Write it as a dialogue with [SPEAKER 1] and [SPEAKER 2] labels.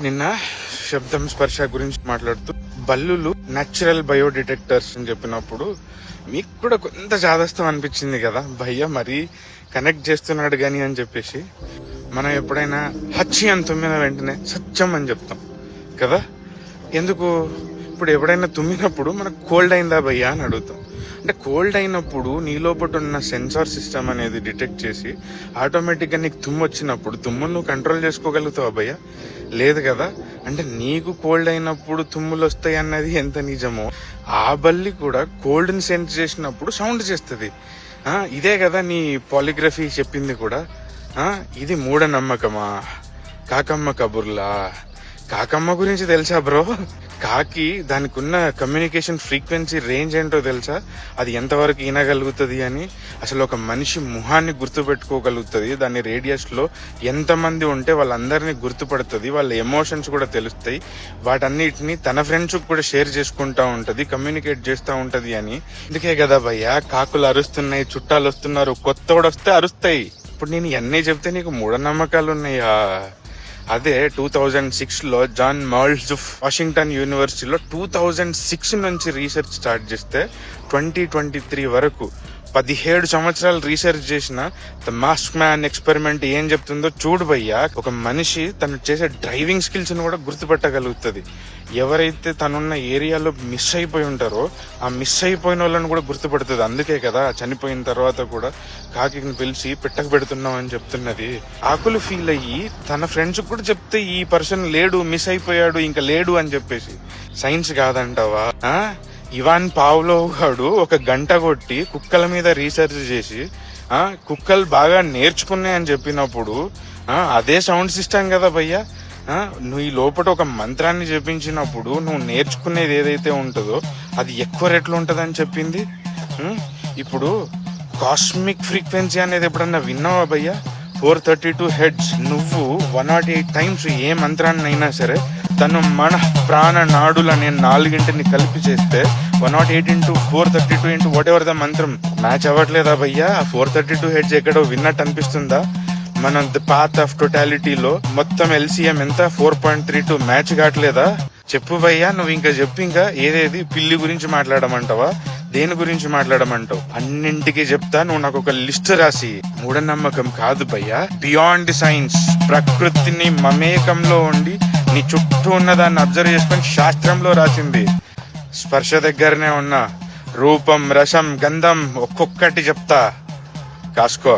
[SPEAKER 1] నిన్న శబ్దం స్పర్శ గురించి మాట్లాడుతూ బల్లులు న్యాచురల్ బయో డిటెక్టర్స్ అని చెప్పినప్పుడు మీకు కూడా కొంత జాదస్తం అనిపించింది కదా, భయ్య మరీ కనెక్ట్ చేస్తున్నాడు గాని అని చెప్పేసి. మనం ఎప్పుడైనా హచ్చి అని తుమ్మిన వెంటనే సత్యం అని చెప్తాం కదా. ఎందుకు? ఇప్పుడు ఎప్పుడైనా తుమ్మినప్పుడు మనకు కోల్డ్ అయిందా భయ్యా అని అడుగుతాం. అంటే కోల్డ్ అయినప్పుడు నీ లోపల ఉన్న సెన్సార్ సిస్టమ్ అనేది డిటెక్ట్ చేసి ఆటోమేటిక్గా నీకు తుమ్ము వచ్చినప్పుడు తుమ్మును నువ్వు కంట్రోల్ చేసుకోగలుగుతావు భయ్యా? లేదు కదా. అంటే నీకు కోల్డ్ అయినప్పుడు తుమ్ములు వస్తాయి అన్నది ఎంత నిజమో, ఆ బల్లి కూడా కోల్డ్ని సెన్స్ చేసినప్పుడు సౌండ్ చేస్తుంది. ఇదే కదా నీ పాలిగ్రఫీ చెప్పింది కూడా. ఇది మూఢనమ్మకమా? కాకమ్మ కబుర్లా? కాకమ్మ గురించి తెలుసా బ్రో? కాకి దానికి ఉన్న కమ్యూనికేషన్ ఫ్రీక్వెన్సీ రేంజ్ ఏంటో తెలుసా? అది ఎంతవరకు వినగలుగుతుంది అని. అసలు ఒక మనిషి ముఖాన్ని గుర్తుపెట్టుకోగలుగుతుంది, దాని రేడియస్ లో ఎంతమంది ఉంటే వాళ్ళందరినీ గుర్తుపడుతుంది, వాళ్ళ ఎమోషన్స్ కూడా తెలుస్తాయి, వాటన్నిటిని తన ఫ్రెండ్స్ కూడా షేర్ చేసుకుంటా ఉంటది, కమ్యూనికేట్ చేస్తూ ఉంటది అని. అందుకే కదా భయ్యా కాకులు అరుస్తున్నాయి, చుట్టాలు వస్తున్నారు, కొత్తోడు వస్తే అరుస్తాయి. ఇప్పుడు నేను ఇవన్నీ చెప్తే నీకు మూఢనమ్మకాలు ఉన్నాయా? అదే 2006లో జాన్ మాల్జుఫ్ వాషింగ్టన్ యూనివర్సిటీలో 2006 నుంచి రీసెర్చ్ స్టార్ట్ చేస్తే 2023 వరకు 17 సంవత్సరాలు రీసెర్చ్ చేసిన ద మాస్క్ మ్యాన్ ఎక్స్పెరిమెంట్ ఏం చెప్తుందో చూడు భయ్యా. ఒక మనిషి తను చేసే డ్రైవింగ్ స్కిల్స్ ని కూడా గుర్తుపట్టగలుగుతుంది. ఎవరైతే తనున్న ఏరియాలో మిస్ అయిపోయి ఉంటారో ఆ మిస్ అయిపోయిన వాళ్ళని కూడా గుర్తుపడుతుంది. అందుకే కదా చనిపోయిన తర్వాత కూడా కాకిని పిలిచి పెట్టక పెడుతున్నాం అని చెప్తున్నది. ఆకులు ఫీల్ అయ్యి తన ఫ్రెండ్స్ కూడా చెప్తే ఈ పర్సన్ లేడు, మిస్ అయిపోయాడు, ఇంకా లేడు అని చెప్పేసి. సైన్స్ కాదంటావా? ఇవాన్ పావ్లోవ్ గాడు ఒక గంట కొట్టి కుక్కల మీద రీసెర్చ్ చేసి కుక్కలు బాగా నేర్చుకున్నాయని చెప్పినప్పుడు అదే సౌండ్ సిస్టమ్ కదా భయ్యా. నువ్వు ఈ లోపల ఒక మంత్రాన్ని చెప్పించినప్పుడు నువ్వు నేర్చుకునేది ఏదైతే ఉంటుందో అది ఎక్కువ రెట్లు ఉంటదని చెప్పింది. ఇప్పుడు కాస్మిక్ ఫ్రీక్వెన్సీ అనేది ఎప్పుడన్నా విన్నావా భయ్యా? 432 హెడ్స్. నువ్వు 108 టైమ్స్ ఏ మంత్రాన్ని అయినా సరే తను మన ప్రాణ నాడులనే 4 కలిపి చేస్తే 108 into 432 into what ever the మంత్రం మ్యాచ్ అవ్వట్లేదా భయ్యా? 432 హెడ్స్ ఎక్కడో విన్నట్టు అనిపిస్తుందా? మన ద పాత్ ఆఫ్ టోటాలిటీలో మొత్తం ఎల్సిఎం ఎంత? 4.32 మ్యాచ్ కావట్లేదా? చెప్పు భయ్యా, నువ్వు ఇంకా చెప్పు. ఇంకా ఏదేది పిల్లి గురించి మాట్లాడమంటావా? దేని గురించి మాట్లాడమంటావు? అన్నింటికి చెప్తా, నువ్వు నాకు ఒక లిస్ట్ రాసి. మూఢనమ్మకం కాదు భయ్యా, బియాండ్ సైన్స్. ప్రకృతిని మమేకంలో ఉండి నీ చుట్టూ ఉన్నదాన్ని అబ్జర్వ్ చేసుకొని శాస్త్రంలో రాసింది. స్పర్శ దగ్గరనే ఉన్న రూపం, రసం, గంధం ఒక్కొక్కటి చెప్తా, కాసుకో.